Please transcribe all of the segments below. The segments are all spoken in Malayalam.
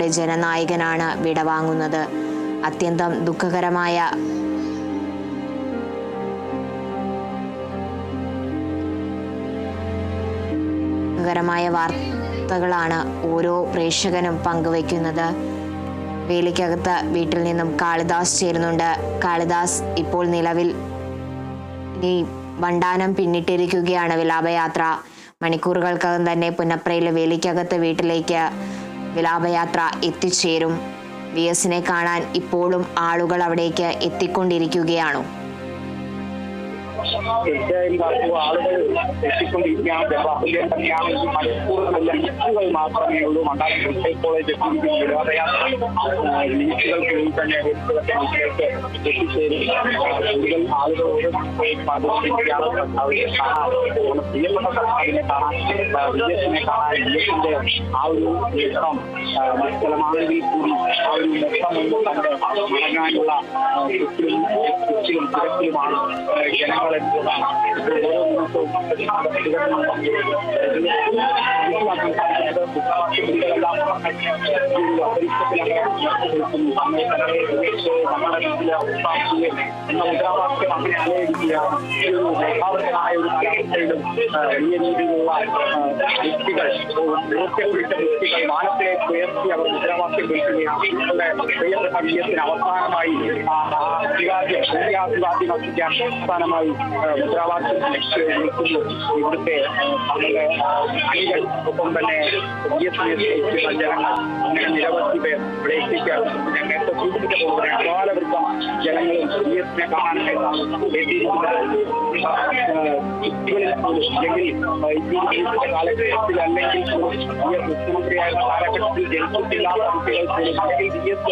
ജനനായകനാണ് വിടവാങ്ങുന്നത്. അത്യന്തം ദുഃഖകരമായ വാർത്തകളാണ് ഓരോ പ്രേക്ഷകനും പങ്കുവയ്ക്കുന്നത്. വേലിക്കകത്ത് വീട്ടിൽ നിന്നും കാളിദാസ് ചേരുന്നുണ്ട്. കാളിദാസ്, ഇപ്പോൾ നിലവിൽ ഈ വണ്ടാനം പിന്നിട്ടിരിക്കുകയാണ് വിലാപയാത്ര. മണിക്കൂറുകൾക്കകം തന്നെ പുന്നപ്രയിലെ വേലിക്കകത്ത് വീട്ടിലേക്ക് വിലാപയാത്ര എത്തിച്ചേരും. VSനെ കാണാൻ ഇപ്പോഴും ആളുകൾ അവിടേക്ക് എത്തിക്കൊണ്ടിരിക്കുകയാണോ? തീർച്ചയായും ആളുകൾ എത്തിക്കൊണ്ടിരിക്കുകയാണ്. ജവാഹർലാൽ തന്നെയാണ് ഈ മണിക്കൂറുകളിൽ ലീസുകൾ മാത്രമേ ഉള്ളൂ. മണ്ടാനം മെഡിക്കൽ കോളേജ് വിലാപയാത്ര ലീസുകൾക്കുള്ളിൽ തന്നെ വീട്ടിലേക്ക് എത്തിച്ചേരും. കൂടുതൽ ആളുകൾ പ്രിയപ്പെട്ട സർക്കാരിനെ കാണാൻ VSനെ കാണാൻ VSന്റെ ആ ഒരു നേട്ടം നിശ്ചലമാണെങ്കിൽ കൂടി ആ ഒരു നേട്ടം തന്നെ മടങ്ങാനുള്ള തിരക്കിലുമാണ് ജനങ്ങൾ. ഓരോ ദിവസവും എന്ന മുദ്രാവാക്യം അങ്ങനെ അലയടിക്കുകയാണ്. ഈ ഒരു സ്വാഭാവികമായ ഒരു കാലാവസ്ഥയിലും വലിയ രീതിയിലുള്ള വ്യക്തികൾ വിട്ട വ്യക്തികൾ മാനത്തിലേക്ക് ഉയർത്തി അവർ മുദ്രാവാക്യം വിളിക്കുകയാണ്. പ്രിയപ്പെട്ട VSന് അവസാനമായി അഭിവാദ്യം അർപ്പിക്കാൻ അവസാനമായി മുദ്രാവാക്യം വിളിക്കുന്നു. ഇവിടുത്തെ അണികൾ, ഒപ്പം തന്നെ VSനെ സ്നേഹിക്കുന്ന ജനങ്ങൾ, അങ്ങനെ നിരവധി പേർ ഇവിടെ എത്തിക്കാറുണ്ട്. ഞാൻ നേരത്തെ സൂചിപ്പിച്ച പോലെ അപാലവൃത്തം ജനങ്ങളും VSനെ കാണാനായിട്ടാണ് എത്തിയിരിക്കുന്നത്. കുട്ടികളിൽ പോലും അല്ലെങ്കിൽ കാലഘട്ടത്തിൽ അല്ലെങ്കിൽ VS മുഖ്യമന്ത്രിയായിരുന്ന കാലഘട്ടത്തിൽ ജനിച്ചിട്ടില്ലാത്ത കുട്ടികൾ പോലും അല്ലെങ്കിൽ VS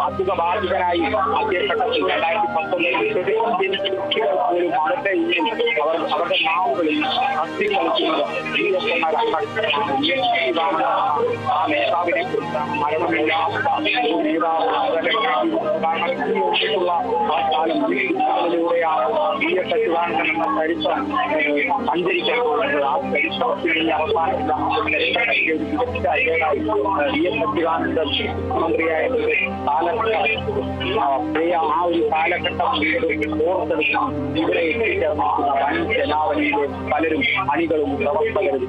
അസുഖബാധിതനായി അദ്ദേഹപ്പെട്ടത് 2019 ജനിച്ച കുട്ടികൾ പോലും അവരുടെ അവരുടെ നാവുകളിൽ അസ്ഥി കളിക്കുന്നത് ആ നേതാവിനെ കുറിച്ചാണ്. മരണമില്ലാത്ത ഒരു നേതാവ് ആ കാലം കളിലൂടെയാണ് VS അച്യുതാനന്ദൻ എന്ന ചരിത്രം സഞ്ചരിക്കാൻ പോകുന്നത്. ആ ചരിത്രത്തിൽ അവസാനിക്കുന്ന VS അച്യുതാനന്ദൻ മുഖ്യമന്ത്രിയായ കാലഘട്ടം ആ ഒരു കാലഘട്ടം ഓർത്തെടുക്കണം. ഇവിടെ എത്തിച്ചേർന്നിരിക്കുന്ന വൻ ജനാവലിയിലെ പലരും അണികളും പ്രവർത്തകരും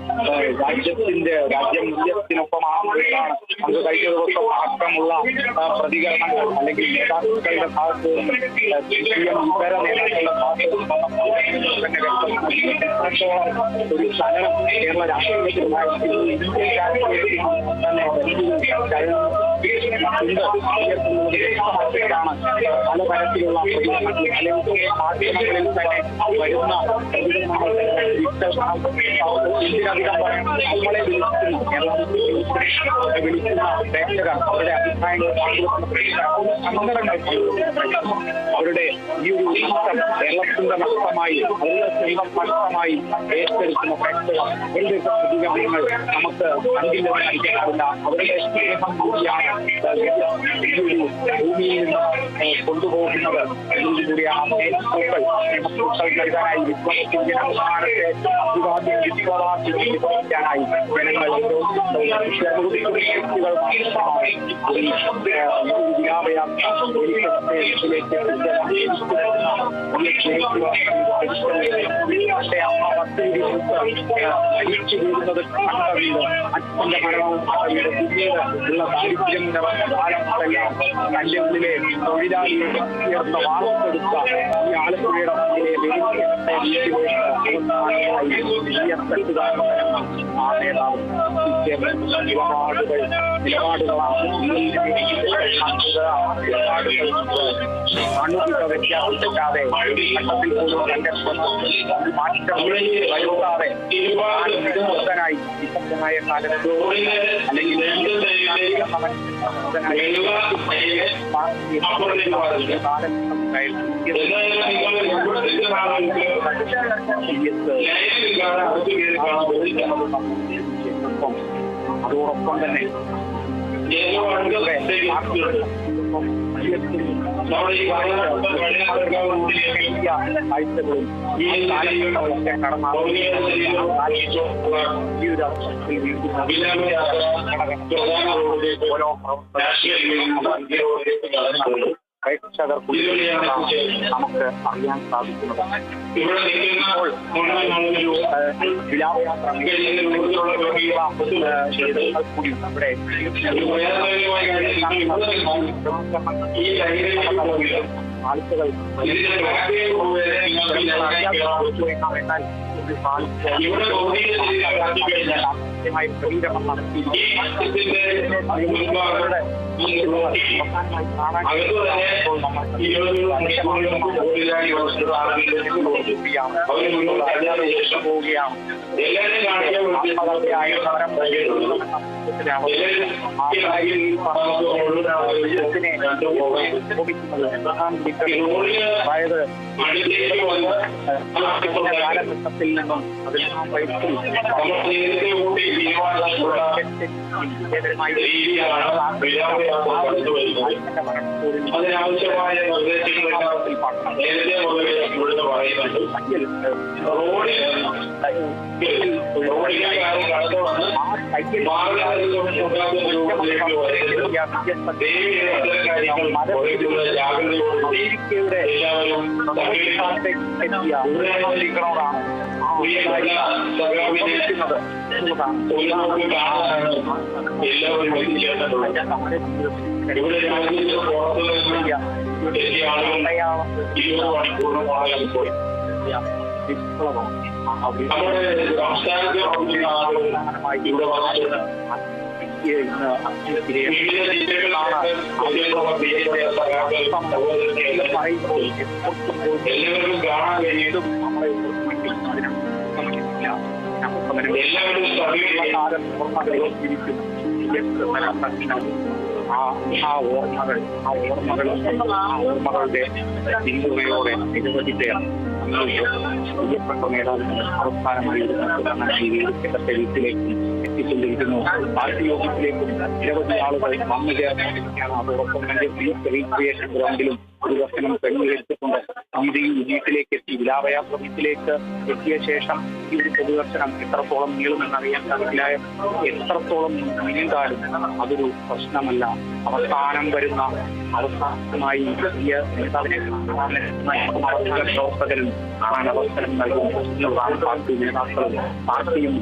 രാജ്യം VSനൊപ്പമാണെന്നാണ് നമുക്ക് കഴിഞ്ഞ ദിവസം അടക്കമുള്ള പ്രതികരണങ്ങൾ അല്ലെങ്കിൽ നേതാക്കളുടെ ഭാഗത്ത് ഇതര നേതാക്കളുടെ ഭാഗത്ത് തന്നെ ഒരു ചലനം കേരള രാഷ്ട്രീയത്തിലുണ്ടായിരുന്നു. ഇന്ത്യൻ രാഷ്ട്രീയത്തിൽ തന്നെ പലതരത്തിലുള്ള മാധ്യമങ്ങളിൽ തന്നെ വരുന്ന ഇതിനധികം നമ്മളെ വിളിക്കുന്ന പ്രേക്ഷകർ അവരുടെ അഭിപ്രായങ്ങൾ അവരുടെ ഈ ഒരു ഇഷ്ടം കേരളത്തിന്റെ നഷ്ടമായി അവരുടെ സ്വന്തം നഷ്ടമായി ഏറ്റെടുക്കുന്ന പ്രേക്ഷകർ അവരുടെ പ്രതികരണങ്ങൾ നമുക്ക് കണ്ടില്ലെന്ന് നയിക്കാറില്ല. അവരുടെ സ്നേഹം കൂടിയാണ് ഭൂമിയിൽ നിന്ന് കൊണ്ടുപോകുന്നത് കൂടിയാണ്. പൂക്കൾ നൽകാനായി വിശ്വാസത്തിന്റെ അവസാനത്തെ അഭിവാദ്യം വിശ്വാസിക്കാനായി ജനങ്ങൾ ഓരോ വ്യക്തികൾ മാത്രമായി വിലാപയാത്ര അടിച്ചു വീഴുന്നത് കണ്ടറിയുന്നത് അച്ഛന്റെ മരണവും അവരുടെ പിന്നീട് ഉള്ള ദാരിദ്ര്യങ്ങളുടെ കാലങ്ങളെല്ലാം തന്റെ ഉള്ളിലെ തൊഴിലാളിയെ ഉയർന്ന വാർത്തെടുത്ത ഈ ആലപ്പുഴയുടെ ആ നേതാവ് നിലപാടുകളാണ് സാമൂഹിക വ്യത്യാസമില്ലാതെ ഘട്ടത്തിൽ പോലും തന്റെ മാറ്റം വരുത്താതെ നിരുദ്ധനായി നിശബ്ദമായ കാലത്ത് അല്ലെങ്കിൽ അതോടൊപ്പം തന്നെ അതോടൊപ്പം കാഴ്ചകളും ഈ കാലഘട്ടമൊക്കെ കടന്നാണ് ഈ ഒരു അവസരത്തിൽ ഓരോ പ്രേക്ഷകർ നമുക്ക് അറിയാൻ സാധിക്കുന്നത്. വിലാപയാത്ര കൂടി ഇവിടെ ആളുകൾ ക്രമീകരണം നടത്തി പോവുകയാണ്. അതായത് കാലഘട്ടത്തിൽ നിന്നും അതിൽ അതിനാവശ്യമായ വിപ്ലവം ഓർമ്മകളുടെ പിന്തുണയോടെ നിരവധി പേർ പ്രിയപ്പെട്ട നേതാവിന് അവസാനമായി കേരളത്തെ വീട്ടിലേക്കും എത്തിക്കൊണ്ടിരിക്കുന്നു. പാർട്ടി യോഗത്തിലേക്കും നിരവധി ആളുകൾ വന്നു ചേർന്നിരിക്കുകയാണ്. അതോടൊപ്പം തന്നെ റീക്രിയേഷൻ ഗ്രൗണ്ടിലും ഒരു ദർശനം ക്രമീകരിച്ചിട്ടുണ്ട്. വീട്ടിലേക്ക് എത്തി വിലാപയാത്ര വീട്ടിലേക്ക് എത്തിയ ശേഷം ഈ ഒരു പൊതുദർശനം എത്രത്തോളം നീളുമെന്നറിയാൻ സാധിക്കില്ല. എത്രത്തോളം നീണ്ടാലും അതൊരു പ്രശ്നമല്ല. അവസാനം വരുന്ന അവസാനമായി വലിയ നേതാവിനെ അവസാന പ്രവർത്തകരും കാണാൻ അവസരം നൽകുന്നതാണ് പാർട്ടി നേതാക്കളും പാർട്ടിയും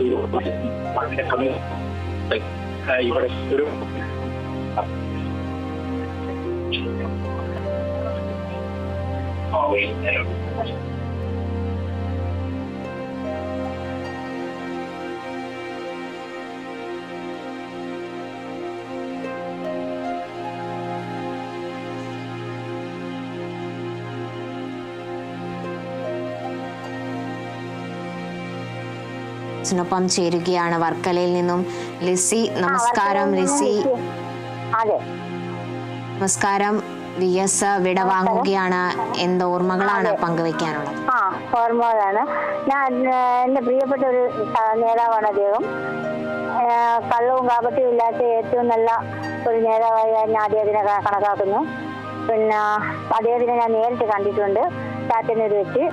അതിന്റെ ഇവിടെ ഒരു ൊപ്പം ചേരുകയാണ് വർക്കലയിൽ നിന്നും ലിസി. നമസ്കാരം ലിസി. നമസ്കാരം. VS വിടവാങ്ങുകയാണ്. എന്ത് ഓർമ്മകളാണ് പങ്കുവെക്കാനുള്ളത്? ഓർമ്മകളാണ്. ഞാൻ എന്റെ പ്രിയപ്പെട്ട ഒരു നേതാവാണ് അദ്ദേഹം. കള്ളവും കാപട്യവും ഇല്ലാത്ത ഏറ്റവും നല്ല ഒരു നേതാവായി ഞാൻ അദ്ദേഹത്തിനെ കണക്കാക്കുന്നു. പിന്നെ അദ്ദേഹത്തിനെ ഞാൻ നേരിട്ട് കണ്ടിട്ടുണ്ട് ചാത്തന്നൂർ വെച്ച്.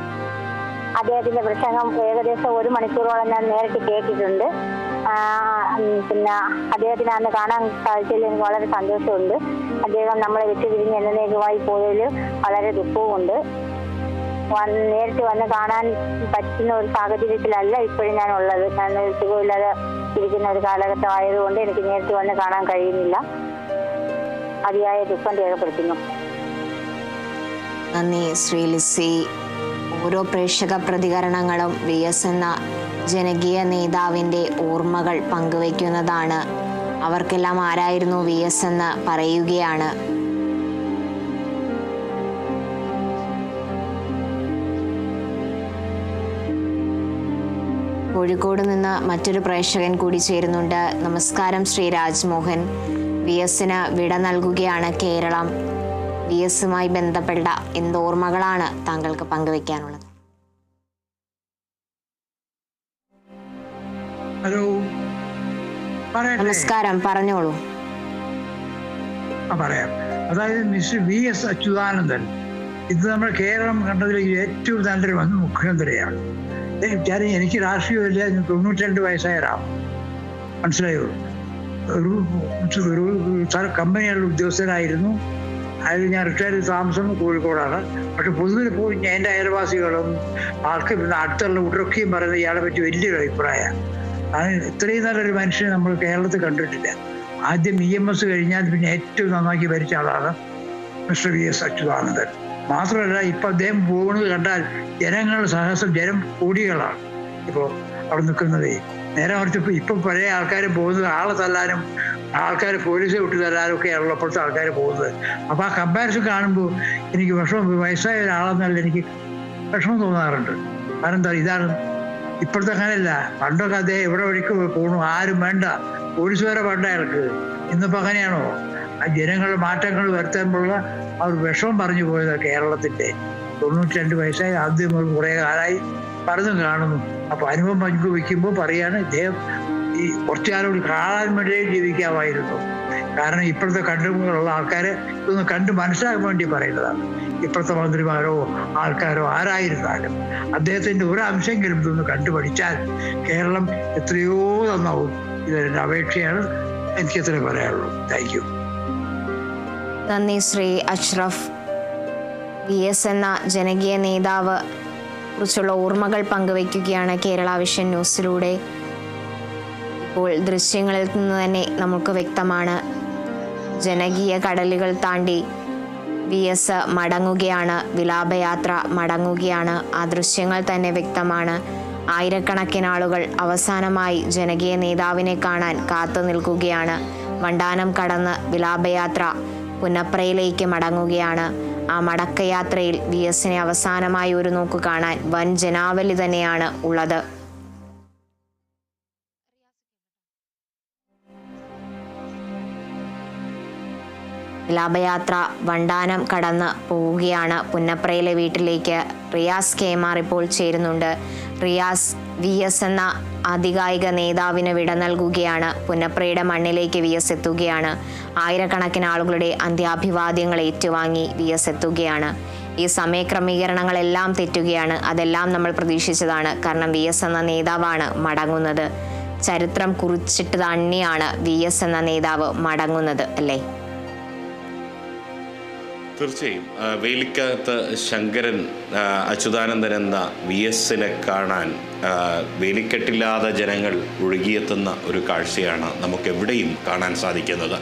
അദ്ദേഹത്തിന്റെ പ്രസംഗം ഏകദേശം 1 മണിക്കൂറോളം ഞാൻ നേരിട്ട് കേട്ടിട്ടുണ്ട്. പിന്നെ അദ്ദേഹത്തിനെ അന്ന് കാണാൻ സാധിച്ചതിൽ എനിക്ക് വളരെ സന്തോഷമുണ്ട്. അദ്ദേഹം നമ്മളെ വിട്ടുപിരിഞ്ഞ് എന്നേക്കുമായി പോയതിൽ വളരെ ദുഃഖവുമുണ്ട്. നേരിട്ട് വന്ന് കാണാൻ പറ്റുന്ന ഒരു സാഹചര്യത്തിലല്ല ഇപ്പോഴും ഞാൻ ഉള്ളത്. ഞാൻ സുഖമില്ലാതെ ഇരിക്കുന്ന ഒരു കാലഘട്ടം ആയതുകൊണ്ട് എനിക്ക് നേരിട്ട് വന്ന് കാണാൻ കഴിയുന്നില്ല. അതിയായ ദുഃഖം രേഖപ്പെടുത്തുന്നു. നന്ദി ശ്രീ ലിസി. ഓരോ പ്രേക്ഷക പ്രതികരണങ്ങളും VS എന്ന ജനകീയ നേതാവിൻ്റെ ഓർമ്മകൾ പങ്കുവയ്ക്കുന്നതാണ്. അവർക്കെല്ലാം ആരായിരുന്നു VS എന്ന് പറയുകയാണ്. കോഴിക്കോട് നിന്ന് മറ്റൊരു പ്രേക്ഷകൻ കൂടി ചേരുന്നുണ്ട്. നമസ്കാരം ശ്രീ രാജ്മോഹൻ. VSന് വിട നൽകുകയാണ് കേരളം. VSുമായി ബന്ധപ്പെട്ട എന്തോർമ്മകളാണ് താങ്കൾക്ക് പങ്കുവെക്കാനുള്ളത്? ഹലോ, നമസ്കാരം, പറഞ്ഞോളൂ. പറയാം. അതായത് മിസ്റ്റർ VS അച്യുതാനന്ദൻ ഇത് നമ്മുടെ കേരളം കണ്ടതിൽ ഏറ്റവും നല്ലൊരു മുഖ്യമന്ത്രിയാണ്. എനിക്ക് രാഷ്ട്രീയമില്ല, 92 വയസ്സായ ഒരാൾ, മനസ്സിലായോ? ഒരു കമ്പനികളുടെ ഉദ്യോഗസ്ഥനായിരുന്നു. അതിൽ ഞാൻ റിട്ടയർ ചെയ്ത് താമസം കോഴിക്കോടാണ്. പക്ഷെ പൊതുവിൽ പോയി എൻ്റെ അയൽവാസികളും അടുത്തുള്ള കൂട്ടരൊക്കെയും പറയുന്നത് ഇയാളെ പറ്റി വലിയൊരു അഭിപ്രായമാണ്. ഇത്രയും നല്ലൊരു മനുഷ്യനെ നമ്മൾ കേരളത്തിൽ കണ്ടിട്ടില്ല. ആദ്യം EMS കഴിഞ്ഞാൽ പിന്നെ ഏറ്റവും നന്നാക്കി ഭരിച്ച ആളാണ് മിസ്റ്റർ VS അച്യുതാനന്ദൻ. മാത്രമല്ല ഇപ്പം അദ്ദേഹം പോകുന്നത് കണ്ടാൽ ജനം കോടികളാണ് ഇപ്പോൾ അവിടെ നിൽക്കുന്നതേ. നേരെ മറിച്ച് ഇപ്പം പഴയ ആൾക്കാർ പോകുന്നത് ആളെ തല്ലാനും ആൾക്കാർ പോലീസ് വിട്ട് തല്ലാനും ഒക്കെ ഉള്ളപ്പോഴത്തെ ആൾക്കാർ പോകുന്നത്. അപ്പോൾ ആ കമ്പാരിസൺ കാണുമ്പോൾ എനിക്ക് വയസ്സായ ഒരാളെന്നല്ല എനിക്ക് വിഷമം തോന്നാറുണ്ട്. കാരണം എന്താ, ഇതാണ് ഇപ്പോഴത്തെ അങ്ങനെയല്ല. പണ്ടൊക്കെ അദ്ദേഹം എവിടെ വഴിക്ക് പോകണു, ആരും വേണ്ട, പോലീസ് വരെ വേണ്ട അയാൾക്ക്. ഇന്നിപ്പോൾ അങ്ങനെയാണോ? ആ ജനങ്ങളുടെ മാറ്റങ്ങൾ വരുത്തുമ്പോഴുള്ള ആ ഒരു വിഷമം പറഞ്ഞു പോയത് കേരളത്തിൻ്റെ. 92 വയസ്സായി ആദ്യം കുറേ കാലമായി പറഞ്ഞു കാണുന്നു. അപ്പോൾ അനുഭവം പങ്കുവയ്ക്കുമ്പോൾ പറയാണ് ഇദ്ദേഹം ഈ കുറച്ചു കാലം കൂടി കാണാൻ വേണ്ടിയേ ജീവിക്കാമായിരുന്നു. കാരണം ഇപ്പോഴത്തെ കണ്ടുമുള്ള ആൾക്കാരെ ഇതൊന്ന് കണ്ട് മനസ്സിലാക്കാൻ വേണ്ടി പറയുന്നതാണ്. ഇപ്പോഴത്തെ മന്ത്രിമാരോ ആൾക്കാരോ ആരായിരുന്നാലും അദ്ദേഹത്തിൻ്റെ ഒരു അംശമെങ്കിലും ഇതൊന്ന് കണ്ടുപഠിച്ചാൽ കേരളം എത്രയോ നന്നാവും. ഇതൊരു അപേക്ഷയാണ്, എനിക്കത്രേ പറയാനുള്ളൂ. Thank you. നന്ദി ശ്രീ അഷ്റഫ്. VS എന്ന ജനകീയ നേതാവ് കുറിച്ചുള്ള ഓർമ്മകൾ പങ്കുവയ്ക്കുകയാണ് കേരള വിഷൻ ന്യൂസിലൂടെ. ഇപ്പോൾ ദൃശ്യങ്ങളിൽ നിന്ന് തന്നെ നമുക്ക് വ്യക്തമാണ്, ജനകീയ കടലുകൾ താണ്ടി VS മടങ്ങുകയാണ്, വിലാപയാത്ര മടങ്ങുകയാണ്. ആ ദൃശ്യങ്ങൾ തന്നെ വ്യക്തമാണ്. ആയിരക്കണക്കിന് ആളുകൾ അവസാനമായി ജനകീയ നേതാവിനെ കാണാൻ കാത്തു നിൽക്കുകയാണ്. വണ്ടാനം കടന്ന് വിലാപയാത്ര പുന്നപ്രയിലേക്ക് മടങ്ങുകയാണ്. ആ മടക്കയാത്രയിൽ VSനെ അവസാനമായി ഒരു നോക്ക് കാണാൻ വൻ ജനാവലി തന്നെയാണ് ഉള്ളത്. വിലാപയാത്ര വണ്ടാനം കടന്ന് പോവുകയാണ് പുന്നപ്രയിലെ വീട്ടിലേക്ക്. റിയാസ് KMR ഇപ്പോൾ ചേരുന്നുണ്ട്. റിയാസ്, VS എന്ന ആധികാരിക നേതാവിന് വിട നൽകുകയാണ്. പുന്നപ്രയുടെ മണ്ണിലേക്ക് VS എത്തുകയാണ്. ആയിരക്കണക്കിന് ആളുകളുടെ അന്ത്യാഭിവാദ്യങ്ങൾ ഏറ്റുവാങ്ങി VS എത്തുകയാണ്. ഈ സമയക്രമീകരണങ്ങളെല്ലാം തെറ്റുകയാണ്. അതെല്ലാം നമ്മൾ പ്രതീക്ഷിച്ചതാണ്. കാരണം VS എന്ന നേതാവാണ് മടങ്ങുന്നത്. ചരിത്രം കുറിച്ചിട്ട് തന്നെയാണ് VS എന്ന നേതാവ് മടങ്ങുന്നത്, അല്ലേ? തീർച്ചയായും. വേലിക്കകത്ത് ശങ്കരൻ അച്യുതാനന്ദൻ എന്ന VSനെ കാണാൻ വേലിക്കെട്ടില്ലാതെ ജനങ്ങൾ ഒഴുകിയെത്തുന്ന ഒരു കാഴ്ചയാണ് നമുക്കെവിടെയും കാണാൻ സാധിക്കുന്നത്.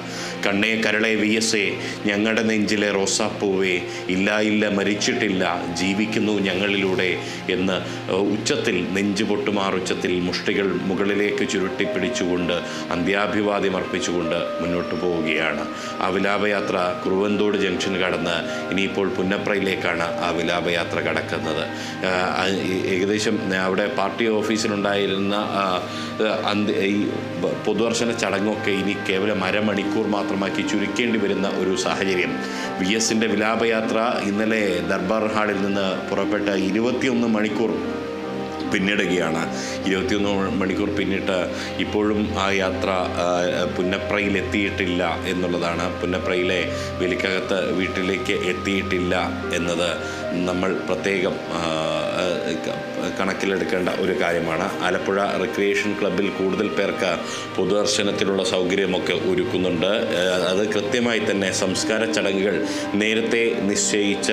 കണ്ണേ കരളെ VSയെ, ഞങ്ങളുടെ നെഞ്ചിലെ റോസാപ്പൂവേ, ഇല്ല ഇല്ല മരിച്ചിട്ടില്ല, ജീവിക്കുന്നു ഞങ്ങളിലൂടെ എന്ന് ഉച്ചത്തിൽ, നെഞ്ചു പൊട്ടുമാറുച്ചത്തിൽ മുഷ്ടികൾ മുകളിലേക്ക് ചുരുട്ടിപ്പിടിച്ചുകൊണ്ട് അന്ത്യാഭിവാദ്യം അർപ്പിച്ചുകൊണ്ട് മുന്നോട്ട് പോവുകയാണ്. ആ വിലാപയാത്ര കുറുവന്തോട് ജംഗ്ഷൻ കടന്ന് ഇനിയിപ്പോൾ പുന്നപ്രയിലേക്കാണ് ആ വിലാപയാത്ര കടക്കുന്നത്. ഏകദേശം അവിടെ പാർട്ടി ഓഫീസിലുണ്ടായിരുന്ന ഈ പൊതുദർശന ചടങ്ങൊക്കെ ഇനി കേവലം അരമണിക്കൂർ മാത്രമാക്കി ചുരുക്കേണ്ടി വരുന്ന ഒരു സാഹചര്യം. VSൻ്റെ വിലാപയാത്ര ഇന്നലെ ദർബാർ ഹാളിൽ നിന്ന് പുറപ്പെട്ട 21 മണിക്കൂർ പിന്നിടുകയാണ്. 21 മണിക്കൂർ പിന്നിട്ട് ഇപ്പോഴും ആ യാത്ര പുന്നപ്രയിലെത്തിയിട്ടില്ല എന്നുള്ളതാണ്. പുന്നപ്രയിലെ വേലിക്കകത്ത് വീട്ടിലേക്ക് എത്തിയിട്ടില്ല എന്നത് നമ്മൾ പ്രത്യേകം കണക്കിലെടുക്കേണ്ട ഒരു കാര്യമാണ്. ആലപ്പുഴ റിക്രിയേഷൻ ക്ലബ്ബിൽ കൂടുതൽ പേർക്ക് പൊതുദർശനത്തിനുള്ള സൗകര്യമൊക്കെ ഒരുക്കുന്നുണ്ട്. അത് കൃത്യമായി തന്നെ സംസ്കാര ചടങ്ങുകൾ നേരത്തെ നിശ്ചയിച്ച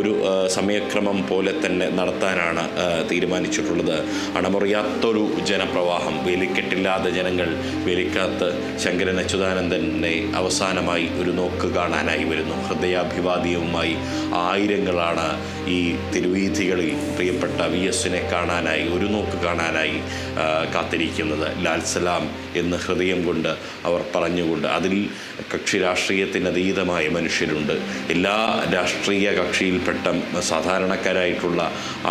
ഒരു സമയക്രമം പോലെ തന്നെ നടത്താനാണ് തീരുമാനിച്ചിട്ടുള്ളത്. അണമുറിയാത്തൊരു ജനപ്രവാഹം, വേലിക്കെട്ടില്ലാതെ ജനങ്ങൾ വേലിക്കകത്ത് ശങ്കരൻ അച്യുതാനന്ദനെ അവസാനമായി ഒരു നോക്ക് കാണാനായി വരുന്നു. ഹൃദയാഭിവാദ്യവുമായി ആയിരങ്ങളാണ് ഈ തിരുവീഥികളിൽ പ്രിയപ്പെട്ട VSനെ കാണാനായി, ഒരു നോക്ക് കാണാനായി കാത്തിരിക്കുന്നത്. ലാൽ സലാം എന്ന് ഹൃദയം കൊണ്ട് അവർ പറഞ്ഞുകൊണ്ട്, അതിൽ കക്ഷി രാഷ്ട്രീയത്തിന് അതീതമായ മനുഷ്യരുണ്ട്. എല്ലാ രാഷ്ട്രീയ കക്ഷിയിൽപ്പെട്ട സാധാരണക്കാരായിട്ടുള്ള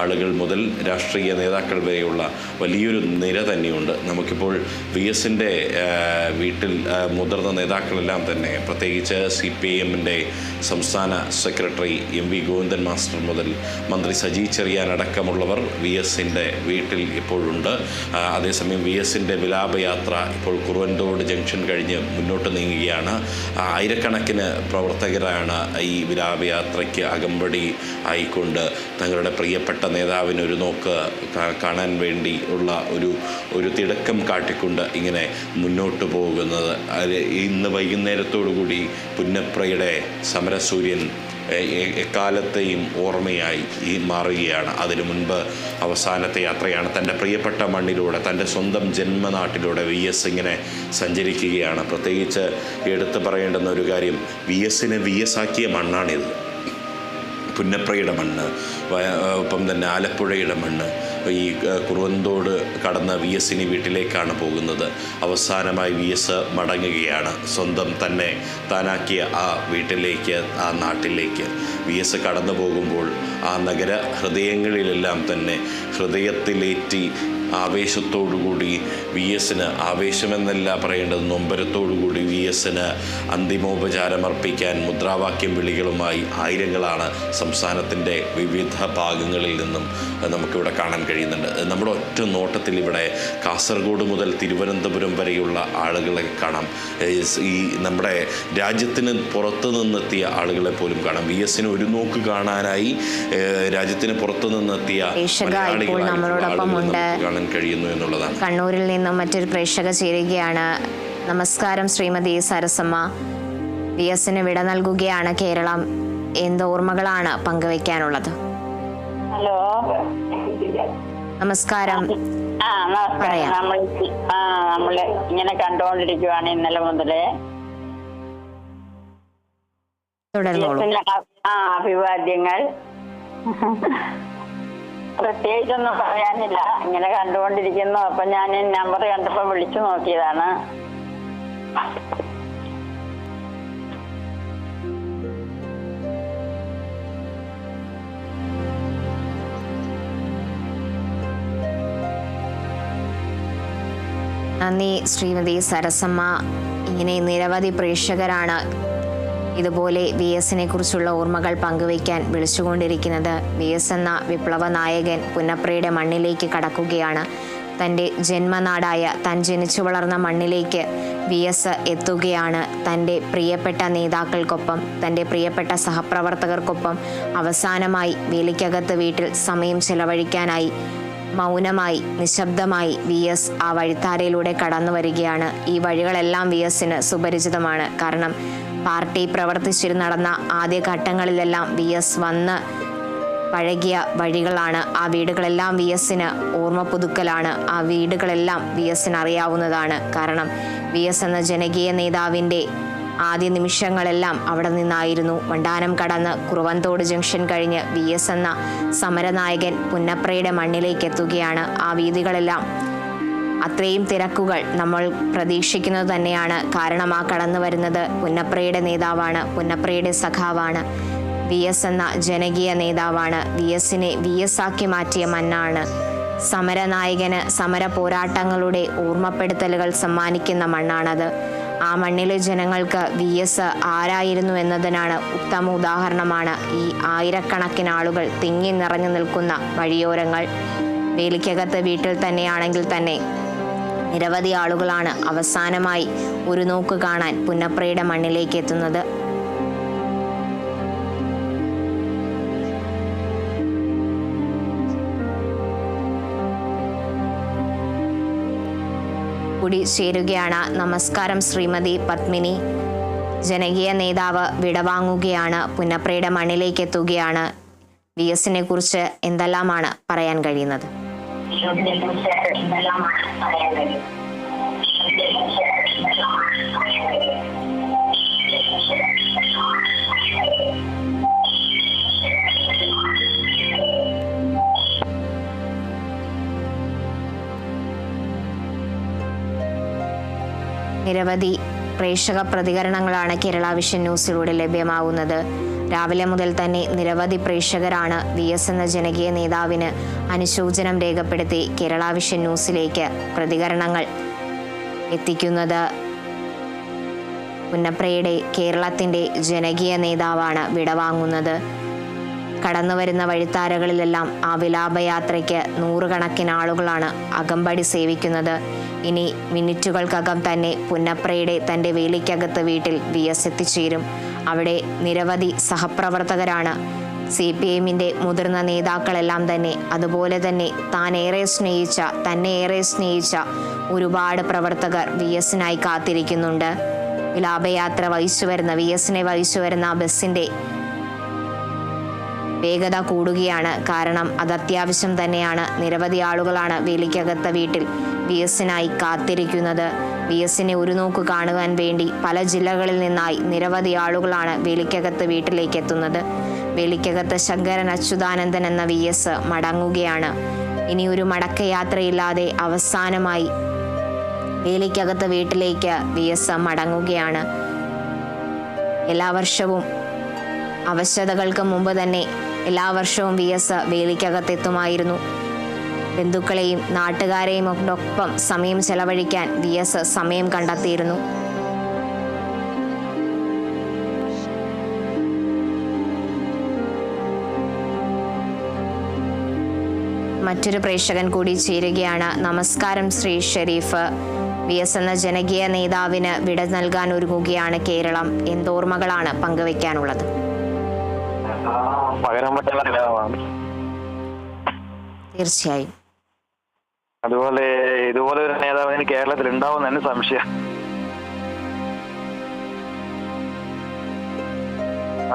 ആളുകൾ മുതൽ രാഷ്ട്രീയ നേതാക്കൾ വരെയുള്ള വലിയൊരു നിര തന്നെയുണ്ട്. നമുക്കിപ്പോൾ VSൻ്റെ വീട്ടിൽ മുതിർന്ന നേതാക്കളെല്ലാം തന്നെ, പ്രത്യേകിച്ച് CPIMൻ്റെ സംസ്ഥാന സെക്രട്ടറി MV ഗോവിന്ദൻ മാസ്റ്റർ മുതൽ മന്ത്രി സജി ചെറിയാൻ അടക്കമുള്ളവർ വി എസിൻ്റെ വീട്ടിൽ ഇപ്പോഴുണ്ട്. അതേസമയം വി എസിൻ്റെ വിലാപയാത്ര ഇപ്പോൾ കുറുവൻതോട് ജംഗ്ഷൻ കഴിഞ്ഞ് മുന്നോട്ട് നീങ്ങുകയാണ്. ആയിരക്കണക്കിന് പ്രവർത്തകരാണ് ഈ വിലാപയാത്രയ്ക്ക് അകമ്പടി ആയിക്കൊണ്ട് തങ്ങളുടെ പ്രിയപ്പെട്ട നേതാവിന് ഒരു നോക്ക് കാണാൻ വേണ്ടി ഉള്ള ഒരു തിടക്കം കാട്ടിക്കൊണ്ട് ഇങ്ങനെ മുന്നോട്ട് പോകുന്നത്. ഇന്ന് വൈകുന്നേരത്തോടുകൂടി പുന്നപ്രയുടെ സമരസൂര്യൻ എക്കാലത്തെയും ഓർമ്മയായി മാറുകയാണ്. അതിനു മുൻപ് അവസാനത്തെ യാത്രയാണ്. തൻ്റെ പ്രിയപ്പെട്ട മണ്ണിലൂടെ, തൻ്റെ സ്വന്തം ജന്മനാട്ടിലൂടെ വി എസ് ഇങ്ങനെ സഞ്ചരിക്കുകയാണ്. പ്രത്യേകിച്ച് എടുത്തു പറയേണ്ടുന്ന ഒരു കാര്യം, വി എസിനെ വി എസ് ആക്കിയ മണ്ണാണിത്. പുന്നപ്രയുടെ മണ്ണ്, ഒപ്പം തന്നെ ആലപ്പുഴയുടെ മണ്ണ്. ഈ കുറുവന്തോട് കടന്ന വി എസിന് വീട്ടിലേക്കാണ് പോകുന്നത്. അവസാനമായി വി എസ് മടങ്ങുകയാണ് സ്വന്തം തന്നെ താനാക്കിയ ആ വീട്ടിലേക്ക്, ആ നാട്ടിലേക്ക്. വി എസ് കടന്നു പോകുമ്പോൾ ആ നഗര ഹൃദയങ്ങളിലെല്ലാം തന്നെ ഹൃദയത്തിലേറ്റി ആവേശത്തോടുകൂടി വി എസിന്, ആവേശമെന്നല്ല പറയേണ്ടത്, നൊമ്പരത്തോടുകൂടി വി എസിന് അന്തിമോപചാരമർപ്പിക്കാൻ മുദ്രാവാക്യം വിളികളുമായി ആയിരങ്ങളാണ് സംസ്ഥാനത്തിൻ്റെ വിവിധ ഭാഗങ്ങളിൽ നിന്നും നമുക്കിവിടെ കാണാൻ കഴിയുന്നുണ്ട്. നമ്മുടെ ഒറ്റ നോട്ടത്തിൽ ഇവിടെ കാസർഗോഡ് മുതൽ തിരുവനന്തപുരം വരെയുള്ള ആളുകളെ കാണാം. ഈ നമ്മുടെ രാജ്യത്തിന് പുറത്തു നിന്നെത്തിയ ആളുകളെ പോലും കാണാം. വി എസിന് ഒരു നോക്ക് കാണാനായി രാജ്യത്തിന് പുറത്തു നിന്നെത്തിയ കാണാൻ കഴിയുന്നു എന്നുള്ളതാണ്. കണ്ണൂരിൽ നിന്നും മറ്റൊരു പ്രേക്ഷക ചേരുകയാണ്. നമസ്കാരം ശ്രീമതി സരസമ്മ. വി എസിന് വിട നൽകുകയാണ് കേരളം. എന്ത് ഓർമ്മകളാണ് പങ്കുവെക്കാനുള്ളത്? ഹലോ, നമസ്കാരം. നമസ്കാരം. നമ്മള് ഇങ്ങനെ കണ്ടുകൊണ്ടിരിക്കുവാണ് ഇന്നലെ മുതലേ. തുടർന്നോളൂ. അഭിവാദ്യങ്ങൾ. പ്രത്യേകിച്ചൊന്നും പറയാനില്ല, ഇങ്ങനെ കണ്ടുകൊണ്ടിരിക്കുന്നു. അപ്പൊ ഞാൻ നമ്പർ കണ്ടപ്പോ വിളിച്ചു നോക്കിയതാണ്. നന്ദി ശ്രീമതി സരസമ്മ. ഇങ്ങനെ നിരവധി പ്രേക്ഷകരാണ് ഇതുപോലെ വി എസിനെ കുറിച്ചുള്ള ഓർമ്മകൾ പങ്കുവയ്ക്കാൻ വിളിച്ചുകൊണ്ടിരിക്കുന്നത്. വി എസ് എന്ന വിപ്ലവ നായകൻ പുന്നപ്രയുടെ മണ്ണിലേക്ക് കടക്കുകയാണ്. തൻ്റെ ജന്മനാടായ താൻ ജനിച്ചു വളർന്ന മണ്ണിലേക്ക് വി എസ് എത്തുകയാണ്. തൻ്റെ പ്രിയപ്പെട്ട നേതാക്കൾക്കൊപ്പം, തൻ്റെ പ്രിയപ്പെട്ട സഹപ്രവർത്തകർക്കൊപ്പം അവസാനമായി വേലിക്കകത്ത് വീട്ടിൽ സമയം ചെലവഴിക്കാനായി മൗനമായി, നിശബ്ദമായി വി എസ് ആ വഴിത്താരയിലൂടെ കടന്നു വരികയാണ്. ഈ വഴികളെല്ലാം വി എസിന് സുപരിചിതമാണ്. കാരണം പാർട്ടി പ്രവർത്തിച്ചിരുന്ന് നടന്ന ആദ്യ ഘട്ടങ്ങളിലെല്ലാം വി എസ് വന്ന് പഴകിയ വഴികളാണ്. ആ വീടുകളെല്ലാം വി എസിന് ഓർമ്മ പുതുക്കലാണ്. ആ വീടുകളെല്ലാം വി എസിന് അറിയാവുന്നതാണ്. കാരണം വി എസ് എന്ന ജനകീയ നേതാവിൻ്റെ ആദ്യ നിമിഷങ്ങളെല്ലാം അവിടെ നിന്നായിരുന്നു. വണ്ടാനം കടന്ന് കുറുവന്തോട് ജംഗ്ഷൻ കഴിഞ്ഞ് വി എസ് എന്ന സമരനായകൻ പുന്നപ്രയുടെ മണ്ണിലേക്ക് എത്തുകയാണ്. ആ വീതികളെല്ലാം അത്രയും തിരക്കുകൾ നമ്മൾ പ്രതീക്ഷിക്കുന്നത് തന്നെയാണ്. കാരണം ആ കടന്നു വരുന്നത് പുന്നപ്രയുടെ നേതാവാണ്, പുന്നപ്രയുടെ സഖാവാണ്, വി എസ് എന്ന ജനകീയ നേതാവാണ്. വി എസിനെ വി എസ് ആക്കി മാറ്റിയ മണ്ണാണ്. സമരനായകന് സമര പോരാട്ടങ്ങളുടെ ഓർമ്മപ്പെടുത്തലുകൾ സമ്മാനിക്കുന്ന മണ്ണാണത്. ആ മണ്ണിലെ ജനങ്ങൾക്ക് വി എസ് ആരായിരുന്നു എന്നതിനാണ് ഉത്തമ ഉദാഹരണമാണ് ഈ ആയിരക്കണക്കിന് ആളുകൾ തിങ്ങി നിറഞ്ഞു നിൽക്കുന്ന വഴിയോരങ്ങൾ. വേലിക്കകത്ത് വീട്ടിൽ തന്നെയാണെങ്കിൽ തന്നെ നിരവധി ആളുകളാണ് അവസാനമായി ഒരു നോക്ക് കാണാൻ പുന്നപ്രയുടെ മണ്ണിലേക്ക് എത്തുന്നത്. കൂടി ചേരുകയാണ്. നമസ്കാരം ശ്രീമതി പത്മിനി. ജനകീയ നേതാവ് വിടവാങ്ങുകയാണ്, പുന്നപ്രയുടെ മണ്ണിലേക്ക് എത്തുകയാണ്. വി എസിനെ കുറിച്ച് എന്തെല്ലാമാണ് പറയാൻ കഴിയുന്നത്? നിരവധി പ്രേക്ഷക പ്രതികരണങ്ങളാണ് കേരള വിഷൻ ന്യൂസിലൂടെ ലഭ്യമാവുന്നത്. രാവിലെ മുതൽ തന്നെ നിരവധി പ്രേക്ഷകരാണ് വി എസ് എന്ന ജനകീയ നേതാവിന് അനുശോചനം രേഖപ്പെടുത്തി കേരള വിഷൻ ന്യൂസിലേക്ക് പ്രതികരണങ്ങൾ എത്തിക്കുന്നത്. പുന്നപ്രയുടെ കേരളത്തിൻ്റെ ജനകീയ നേതാവാണ് വിടവാങ്ങുന്നത്. കടന്നു വരുന്ന വഴിത്താരകളിലെല്ലാം ആ വിലാപയാത്രയ്ക്ക് നൂറുകണക്കിന് ആളുകളാണ് അകമ്പടി സേവിക്കുന്നത്. ഇനി മിനിറ്റുകൾക്കകം തന്നെ പുന്നപ്രയുടെ തൻ്റെ വേലിക്കകത്ത് വീട്ടിൽ VS എത്തിച്ചേരും. അവിടെ നിരവധി സഹപ്രവർത്തകരാണ്. CPMന്റെ മുതിർന്ന നേതാക്കളെല്ലാം തന്നെ, അതുപോലെ തന്നെ തന്നെ ഏറെ സ്നേഹിച്ച ഒരുപാട് പ്രവർത്തകർ VSനായി കാത്തിരിക്കുന്നുണ്ട്. വിലാപയാത്ര VSനെ വഹിച്ചു വരുന്ന ആ ബസ്സിൻ്റെ വേഗത കൂടുകയാണ്. കാരണം അത് അത്യാവശ്യം തന്നെയാണ്. നിരവധി ആളുകളാണ് വേലിക്കകത്ത വീട്ടിൽ VSനായി കാത്തിരിക്കുന്നത്. VSനെ ഒരു നോക്ക് കാണുവാൻ വേണ്ടി പല ജില്ലകളിൽ നിന്നായി നിരവധി ആളുകളാണ് വേലിക്കകത്ത് വീട്ടിലേക്ക് എത്തുന്നത്. വേലിക്കകത്ത് ശങ്കരൻ അച്യുതാനന്ദൻ എന്ന VS മടങ്ങുകയാണ്. ഇനി ഒരു മടക്കയാത്രയില്ലാതെ അവസാനമായി വേലിക്കകത്ത് വീട്ടിലേക്ക് VS മടങ്ങുകയാണ്. എല്ലാ വർഷവും അവശതകൾക്ക് മുമ്പ് തന്നെ എല്ലാ വർഷവും VS വേലിക്കകത്തെത്തുമായിരുന്നു. ബന്ധുക്കളെയും നാട്ടുകാരെയും ഒപ്പം സമയം ചെലവഴിക്കാൻ VS സമയം കണ്ടെത്തിയിരുന്നു. മറ്റൊരു പ്രേക്ഷകൻ കൂടി ചേരുകയാണ്. നമസ്കാരം ശ്രീ ഷെരീഫ്. VS എന്ന ജനകീയ നേതാവിന് വിട നൽകാൻ ഒരുങ്ങുകയാണ് കേരളം. എന്തോർമ്മകളാണ് പങ്കുവെക്കാനുള്ളത്? തീർച്ചയായും. ഇതുപോലെ ഒരു നേതാവിന് കേരളത്തിൽ ഉണ്ടാവും തന്നെ സംശയം.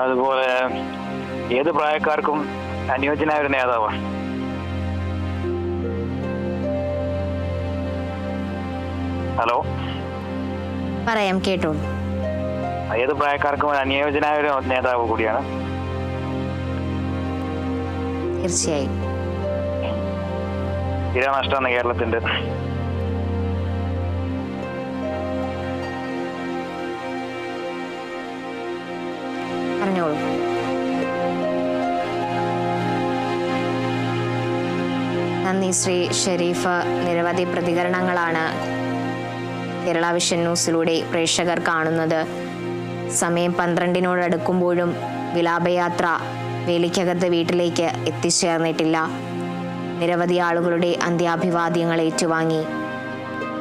അതുപോലെ ഏത് പ്രായക്കാർക്കും അനുയോജ്യനായ ഒരു നേതാവാണ്. ഹലോ, പറയാം, കേട്ടോളൂ. ഏത് പ്രായക്കാർക്കും അനുയോജ്യനായ ഒരു നേതാവ് കൂടിയാണ്. തീർച്ചയായും. തീരാനഷ്ടമാണ് കേരളത്തിന്റെ. പറഞ്ഞോളൂ. നന്ദി ശ്രീ ഷെരീഫ്. നിരവധി പ്രതികരണങ്ങളാണ് കേരള വിഷൻ ന്യൂസിലൂടെ പ്രേക്ഷകർ കാണുന്നത്. സമയം 12-നോടടുക്കുമ്പോഴും വിലാപയാത്ര വേലിക്കകത്ത് വീട്ടിലേക്ക് എത്തിച്ചേർന്നിട്ടില്ല. നിരവധി ആളുകളുടെ അന്ത്യാഭിവാദ്യങ്ങൾ ഏറ്റുവാങ്ങി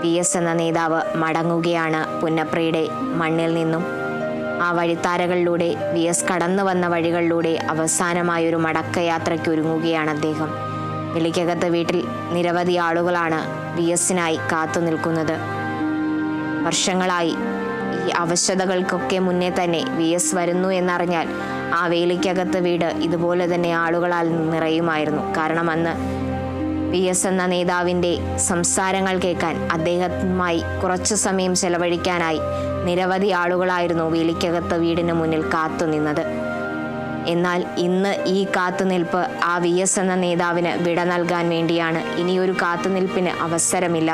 VS എന്ന നേതാവ് മടങ്ങുകയാണ് പുന്നപ്രയുടെ മണ്ണിൽ നിന്നും. ആ വഴിത്താരകളിലൂടെ VS കടന്നു വന്ന വഴികളിലൂടെ അവസാനമായൊരു മടക്കയാത്രയ്ക്ക് ഒരുങ്ങുകയാണ് അദ്ദേഹം. വേലിക്കകത്ത് വീട്ടിൽ നിരവധി ആളുകളാണ് VSനായി കാത്തു നിൽക്കുന്നത്. വർഷങ്ങളായി ഈ അവശതകൾക്കൊക്കെ മുന്നേ തന്നെ VS വരുന്നു എന്നറിഞ്ഞാൽ ആ വേലിക്കകത്ത് വീട് ഇതുപോലെ തന്നെ ആളുകളാൽ നിറയുമായിരുന്നു. കാരണം അന്ന് VS എന്ന നേതാവിൻ്റെ സംസാരങ്ങൾ കേൾക്കാൻ, അദ്ദേഹവുമായി കുറച്ചു സമയം ചെലവഴിക്കാനായി നിരവധി ആളുകളായിരുന്നു വേലിക്കകത്ത് വീടിന് മുന്നിൽ കാത്തുനിന്നത്. എന്നാൽ ഇന്ന് ഈ കാത്തുനിൽപ്പ് ആ VS എന്ന നേതാവിന് വിട നൽകാൻ വേണ്ടിയാണ്. ഇനിയൊരു കാത്തുനിൽപ്പിന് അവസരമില്ല.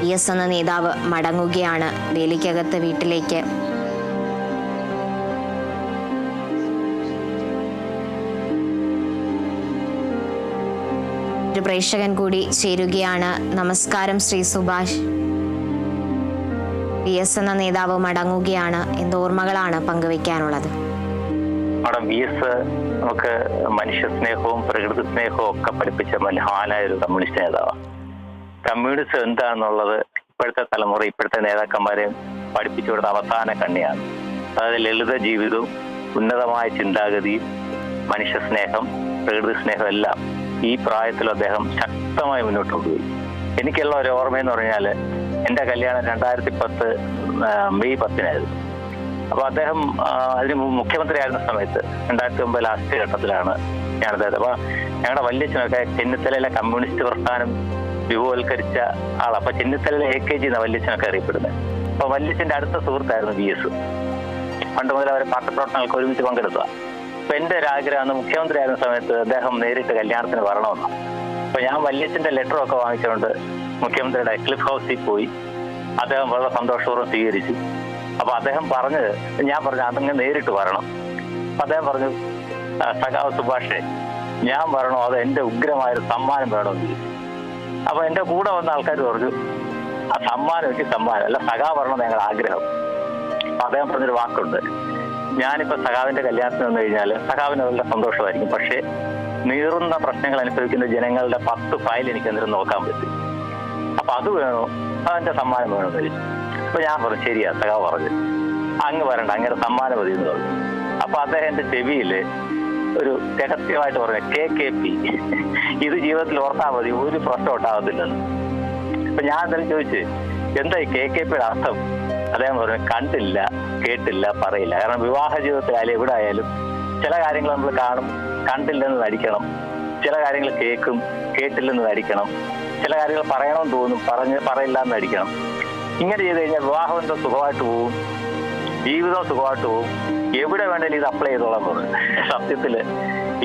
VS എന്ന നേതാവ് മടങ്ങുകയാണ് വേലിക്കകത്ത് വീട്ടിലേക്ക്. ഒരു പ്രേക്ഷകൻ കൂടി ചേരുകയാണ്. നമസ്കാരം ശ്രീ സുഭാഷ്. VS എന്ന നേതാവ് മടങ്ങുകയാണ്. എന്തോർമ്മകളാണ് പങ്കുവെക്കാനുള്ളത്? മാഡം, VS നമുക്ക് മനുഷ്യ സ്നേഹവും പ്രകൃതി സ്നേഹവും ഒക്കെ പഠിപ്പിച്ച മഹാനായ ഒരു കമ്മ്യൂണിസ്റ്റ് നേതാവാണ്. കമ്മ്യൂണിസ്റ്റ് എന്താണെന്നുള്ളത് ഇപ്പോഴത്തെ തലമുറ, ഇപ്പോഴത്തെ നേതാക്കന്മാരെ പഠിപ്പിച്ചു കൊടുത്ത അവസാന കണ്ണിയാണ്. അതായത് ലളിത ജീവിതവും ഉന്നതമായ ചിന്താഗതിയും മനുഷ്യ സ്നേഹം, പ്രകൃതി സ്നേഹം എല്ലാം ഈ പ്രായത്തിൽ അദ്ദേഹം ശക്തമായി മുന്നോട്ട് കൊണ്ടുപോയി. എനിക്കുള്ള ഒരു ഓർമ്മയെന്ന് പറഞ്ഞാൽ, എൻ്റെ കല്യാണം 2010 മെയ് 10-നായിരുന്നു. അപ്പോൾ അദ്ദേഹം അതിന് മുഖ്യമന്ത്രി ആയിരുന്ന സമയത്ത് 2009 ലാസ്റ്റ് ഘട്ടത്തിലാണ് ഞാൻ അദ്ദേഹം. അപ്പോൾ ഞങ്ങളുടെ വല്യച്ഛനൊക്കെ ചെന്നിത്തലയിലെ കമ്മ്യൂണിസ്റ്റ് പ്രസ്ഥാനം രൂപവൽക്കരിച്ച ആളാണ്. അപ്പൊ ചെന്നിത്തലയിലെ AKG എന്ന വല്യച്ഛനൊക്കെ അറിയപ്പെടുന്നത്. അപ്പൊ വല്യച്ഛന്റെ അടുത്ത സുഹൃത്തായിരുന്നു VS. പണ്ട് മുതൽ അവരെ പാർട്ടിപ്രവർത്തനങ്ങൾക്ക് ഒരുമിച്ച് പങ്കെടുക്കുക. അപ്പൊ എന്റെ ഒരു ആഗ്രഹം, അന്ന് മുഖ്യമന്ത്രി ആയിരുന്ന സമയത്ത് അദ്ദേഹം നേരിട്ട് കല്യാണത്തിന് വരണമെന്നാണ്. അപ്പൊ ഞാൻ വല്യച്ഛന്റെ ലെറ്ററൊക്കെ വാങ്ങിച്ചുകൊണ്ട് മുഖ്യമന്ത്രിയുടെ ക്ലിഫ് ഹൗസിൽ പോയി. അദ്ദേഹം വളരെ സന്തോഷപൂർവ്വം സ്വീകരിച്ചു. അപ്പൊ അദ്ദേഹം പറഞ്ഞത്, ഞാൻ പറഞ്ഞു അതങ്ങ് നേരിട്ട് വരണം. അപ്പൊ അദ്ദേഹം പറഞ്ഞു, സഖാവ് സുഭാഷേ, ഞാൻ വരണോ അത് എന്റെ ഉഗ്രമായൊരു സമ്മാനം വേണമെന്ന് ചോദിച്ചു. അപ്പൊ എന്റെ കൂടെ വന്ന ആൾക്കാർ പറഞ്ഞു, ആ സമ്മാനം എനിക്ക് സമ്മാനം അല്ല, സഖാ വരണം ഞങ്ങളുടെ ആഗ്രഹം. അപ്പൊ അദ്ദേഹം പറഞ്ഞൊരു വാക്കുണ്ട്, ഞാനിപ്പോൾ സഖാവിന്റെ കല്യാണത്തിന് വന്നു കഴിഞ്ഞാൽ സഖാവിന് വളരെ സന്തോഷമായിരിക്കും. പക്ഷേ നീറുന്ന പ്രശ്നങ്ങൾ അനുഭവിക്കുന്ന ജനങ്ങളുടെ 10 ഫയൽ എനിക്ക് എന്തെങ്കിലും നോക്കാൻ പറ്റും. അപ്പൊ അത് വേണോ, അതിന്റെ സമ്മാനം വേണമെന്ന് ചോദിച്ചു. അപ്പൊ ഞാൻ പറഞ്ഞു ശരിയാ, സഖാവ് പറഞ്ഞു അങ്ങ് വരണ്ട, അങ്ങനെ സമ്മാനം മതി എന്ന് പറഞ്ഞു. അപ്പൊ അദ്ദേഹം എന്റെ ചെവിയിൽ ഒരു രഹസ്യമായിട്ട് പറഞ്ഞു KKP, ഇത് ജീവിതത്തിൽ ഓർത്താൽ മതി, ഒരു പ്രശ്നം ഉണ്ടാകത്തില്ലെന്ന്. അപ്പൊ ഞാൻ എന്തായാലും ചോദിച്ചു എന്താ ഈ KKPയുടെ അർത്ഥം? അദ്ദേഹം പറഞ്ഞു കണ്ടില്ല, കേട്ടില്ല, പറയില്ല. കാരണം വിവാഹ ജീവിതത്തിലായാലും എവിടെ ആയാലും ചില കാര്യങ്ങൾ നമ്മൾ കാണും, കണ്ടില്ലെന്ന് നടിക്കണം. ചില കാര്യങ്ങൾ കേൾക്കും, കേട്ടില്ലെന്ന് നടിക്കണം. ചില കാര്യങ്ങൾ പറയണമെന്ന് തോന്നും, പറയില്ല എന്ന് നടിക്കണം. ഇങ്ങനെ ചെയ്ത് കഴിഞ്ഞാൽ വിവാഹം എന്തോ സുഖമായിട്ട് പോവും, ജീവിതം സുഖമായിട്ട് പോവും. എവിടെ വേണേലും ഇത് അപ്ലൈ ചെയ്തോളാൻ തോന്നുന്നു. സത്യത്തില്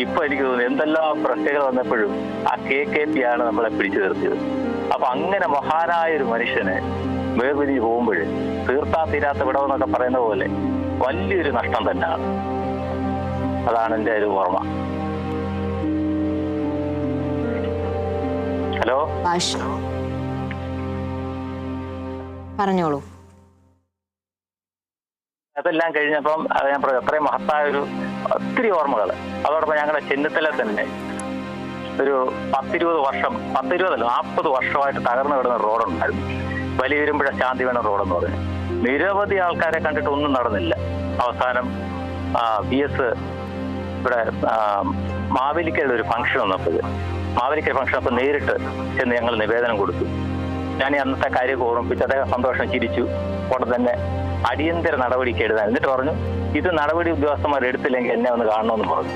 ഇപ്പൊ എനിക്ക് തോന്നുന്നു എന്തെല്ലാം പ്രശ്നങ്ങൾ വന്നപ്പോഴും ആ KKP ആണ് നമ്മളെ പിടിച്ചു നിർത്തിയത്. അപ്പൊ അങ്ങനെ മഹാനായ ഒരു മനുഷ്യന് വേർപിരിഞ്ഞ് പോകുമ്പോൾ തീർത്താ തീരാത്ത വിടവെന്നൊക്കെ പറയുന്ന പോലെ വലിയൊരു നഷ്ടം തന്നെയാണ്. അതാണ് എൻ്റെ ഒരു ഓർമ്മ. ഹലോ, പറഞ്ഞോളൂ. അതെല്ലാം കഴിഞ്ഞപ്പം അത് ഞാൻ പറഞ്ഞു അത്രയും മഹത്തായ ഒരു ഒത്തിരി ഓർമ്മകൾ. അതോടൊപ്പം ഞങ്ങളുടെ ചെന്നിത്തല തന്നെ ഒരു 10-20 വർഷം, 40 വർഷമായിട്ട് തകർന്നു കിടന്ന റോഡുണ്ടായിരുന്നു. വലിയ ഇരുമ്പുഴ ശാന്തിവേണം റോഡെന്ന് പറഞ്ഞു. നിരവധി ആൾക്കാരെ കണ്ടിട്ട് ഒന്നും നടന്നില്ല. അവസാനം VS ഇവിടെ മാവേലിക്കയുടെ ഒരു ഫംഗ്ഷൻ വന്നപ്പോൾ, മാവേലിക്ക ഫംഗ്ഷൻ അപ്പോൾ നേരിട്ട് ചെന്ന് ഞങ്ങൾ നിവേദനം കൊടുത്തു. ഞാൻ ഈ അന്നത്തെ കാര്യമൊക്കെ ഓർമ്മിപ്പിച്ച് അദ്ദേഹം സന്തോഷം ചിരിച്ചു. ഉടൻ തന്നെ അടിയന്തര നടപടിക്ക് എഴുതാൻ, എന്നിട്ട് പറഞ്ഞു ഇത് നടപടി ഉദ്യോഗസ്ഥന്മാർ എടുത്തില്ലെങ്കിൽ എന്നെ ഒന്ന് കാണണമെന്ന് പറഞ്ഞു.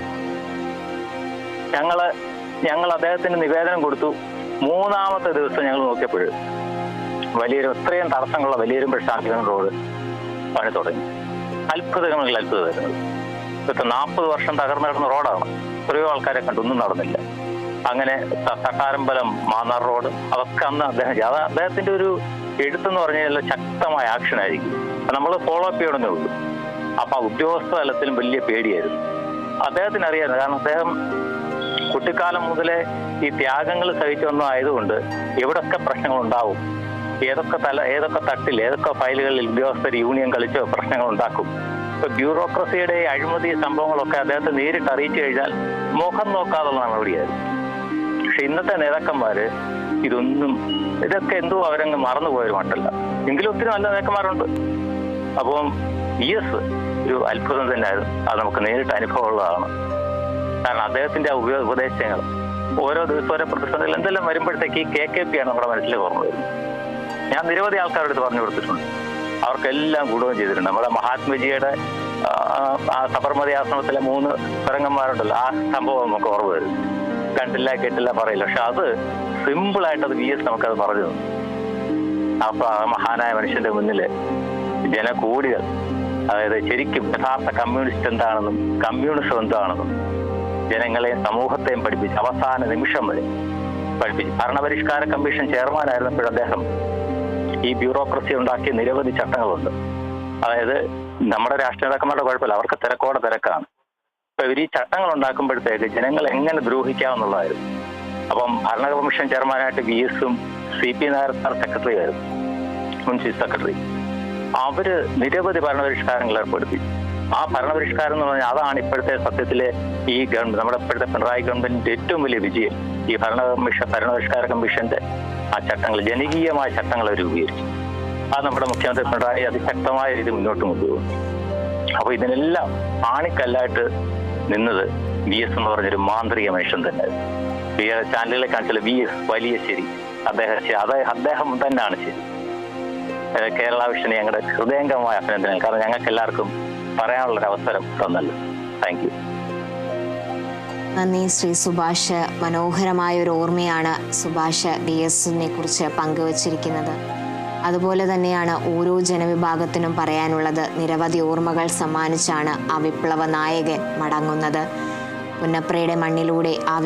ഞങ്ങൾ അദ്ദേഹത്തിന് നിവേദനം കൊടുത്തു. 3-ാമത്തെ ദിവസം ഞങ്ങൾ നോക്കിയപ്പോൾ ഇത്രയും തടസ്സങ്ങളുള്ള വലിയൊരുമ്പഴ ശാന്തിവേണം റോഡ് പണി തുടങ്ങി. അത്ഭുതങ്ങളിൽ അത്ഭുതം വരുന്നത്. ഇപ്പം 40 വർഷം തകർന്നു കിടന്ന റോഡാണ്. എത്രയോ ആൾക്കാരെ കണ്ടു, ഒന്നും നടന്നില്ല. അങ്ങനെ തട്ടാരമ്പലം മാന്നാർ റോഡ് അതൊക്കെ അന്ന് അദ്ദേഹത്തിന്റെ ഒരു എഴുത്തെന്ന് പറഞ്ഞാൽ ശക്തമായ ആക്ഷൻ ആയിരിക്കും. നമ്മൾ ഫോളോ അപ്പ് ചെയ്യണമെന്നേ ഉള്ളൂ. അപ്പൊ ഉദ്യോഗസ്ഥ തലത്തിലും വലിയ പേടിയായിരുന്നു. അദ്ദേഹത്തിന് അറിയാമായിരുന്നു. കാരണം അദ്ദേഹം കുട്ടിക്കാലം മുതലേ ഈ ത്യാഗങ്ങൾ സഹിച്ചു വന്ന ആയതുകൊണ്ട് എവിടൊക്കെ പ്രശ്നങ്ങൾ ഉണ്ടാവും, ഏതൊക്കെ തട്ടിൽ, ഏതൊക്കെ ഫയലുകളിൽ ഉദ്യോഗസ്ഥർ യൂണിയൻ കളിച്ചോ പ്രശ്നങ്ങൾ ഉണ്ടാക്കും. ഇപ്പൊ ബ്യൂറോക്രസിയുടെ അഴിമതി സംഭവങ്ങളൊക്കെ അദ്ദേഹത്തെ നേരിട്ട് അറിയിച്ചു കഴിഞ്ഞാൽ മുഖം നോക്കാതുള്ള നടപടിയായിരുന്നു. പക്ഷെ ഇന്നത്തെ നേതാക്കന്മാര് ഇതൊക്കെ എന്തോ അവരങ്ങ് മറന്നുപോയൊരു മട്ടല്ല. എങ്കിലും ഒത്തിരി നല്ല നേതാക്കന്മാരുണ്ട്. അപ്പം VS ഒരു അത്ഭുതം തന്നെയായിരുന്നു. അത് നമുക്ക് നേരിട്ട് അനുഭവമുള്ളതാണ്. കാരണം അദ്ദേഹത്തിന്റെ ഉപദേശങ്ങൾ ഓരോ ദിവസം ഓരോ പ്രതിസന്ധികൾ എന്തെല്ലാം വരുമ്പോഴത്തേക്ക് ഈ KKP ആണ് നമ്മുടെ മനസ്സിലേക്ക് ഓർമ്മ വരുന്നത്. ഞാൻ നിരവധി ആൾക്കാരുടെ അടുത്ത് പറഞ്ഞു കൊടുത്തിട്ടുണ്ട്. അവർക്കെല്ലാം ഗുണവും ചെയ്തിട്ടുണ്ട്. നമ്മുടെ മഹാത്മജിയുടെ സബർമതി ആശ്രമത്തിലെ 3 കുരങ്ങന്മാരുണ്ടല്ലോ, ആ സംഭവം നമുക്ക് ഓർമ്മ വരും. കണ്ടില്ല, കേട്ടില്ല, പറയില്ല. പക്ഷെ അത് സിമ്പിളായിട്ട് അത് VS നമുക്കത് പറഞ്ഞു തന്നു. അപ്പൊ ആ മഹാനായ മനുഷ്യന്റെ മുന്നിൽ ജനകൂടികൾ, അതായത് ശരിക്കും യഥാർത്ഥ കമ്മ്യൂണിസ്റ്റ് എന്താണെന്നും കമ്മ്യൂണിസം എന്താണെന്നും ജനങ്ങളെയും സമൂഹത്തെയും പഠിപ്പിച്ച് അവസാന നിമിഷം വരെ പഠിപ്പിച്ചു. ഭരണപരിഷ്കാര കമ്മീഷൻ ചെയർമാനായിരുന്നപ്പോൾ അദ്ദേഹം ഈ ബ്യൂറോക്രസി ഉണ്ടാക്കിയ നിരവധി ചട്ടങ്ങളുണ്ട്. അതായത് നമ്മുടെ രാഷ്ട്രീയ നേതാക്കന്മാരുടെ കുഴപ്പമില്ല, അവർക്ക് തിരക്കാണ്. അപ്പൊ ഇവർ ഈ ചട്ടങ്ങൾ ഉണ്ടാക്കുമ്പോഴത്തേക്ക് ജനങ്ങൾ എങ്ങനെ ദ്രോഹിക്കാമെന്നുള്ളതായിരുന്നു. അപ്പം ഭരണ കമ്മീഷൻ ചെയർമാനായിട്ട് VS-ഉം CP നായർ സെക്രട്ടറി ആയിരുന്നു, മുൻ ചീഫ് സെക്രട്ടറി. അവര് നിരവധി ഭരണപരിഷ്കാരങ്ങൾ ഏർപ്പെടുത്തി. ആ ഭരണപരിഷ്കാരം എന്ന് പറഞ്ഞാൽ അതാണ് ഇപ്പോഴത്തെ സത്യത്തിലെ ഈ ഗവൺമെന്റ്, നമ്മുടെ ഇപ്പോഴത്തെ പിണറായി ഗവൺമെന്റിന്റെ ഏറ്റവും വലിയ വിജയം. ഈ ഭരണപരിഷ്കാര കമ്മീഷന്റെ ആ ചട്ടങ്ങൾ, ജനകീയമായ ചട്ടങ്ങൾ അവർ രൂപീകരിച്ചു. അത് നമ്മുടെ മുഖ്യമന്ത്രി പിണറായി അതിശക്തമായ രീതിയിൽ മുന്നോട്ട് കൊണ്ടുപോകും. അപ്പൊ ഇതിനെല്ലാം ആണിക്കല്ലായിട്ട് നിന്നത് VS എന്ന് പറഞ്ഞൊരു മാന്ത്രിക മനുഷ്യൻ തന്നെ. ചാനലുകളെ കാണിച്ചാൽ VS വലിയ ശരി, അദ്ദേഹം തന്നെയാണ് ശരി. കേരള വിഷന് ഞങ്ങളുടെ ഹൃദയംഗമായ അഭിനന്ദനങ്ങൾ. കാരണം ഞങ്ങൾക്ക് എല്ലാവർക്കും പറയാനുള്ളൊരു അവസരം തന്നല്ലോ. Thank you. നന്ദി ശ്രീ സുഭാഷ്. മനോഹരമായ ഒരു ഓർമ്മയാണ് സുഭാഷ് VS-നെ കുറിച്ച് പങ്കുവച്ചിരിക്കുന്നത്. അതുപോലെ തന്നെയാണ് ഓരോ ജനവിഭാഗത്തിനും പറയാനുള്ളത്. നിരവധി ഓർമ്മകൾ സമ്മാനിച്ചാണ് ആ വിപ്ലവ നായകൻ മടങ്ങുന്നത്. പുന്നപ്രയുടെ മണ്ണിലൂടെ ആ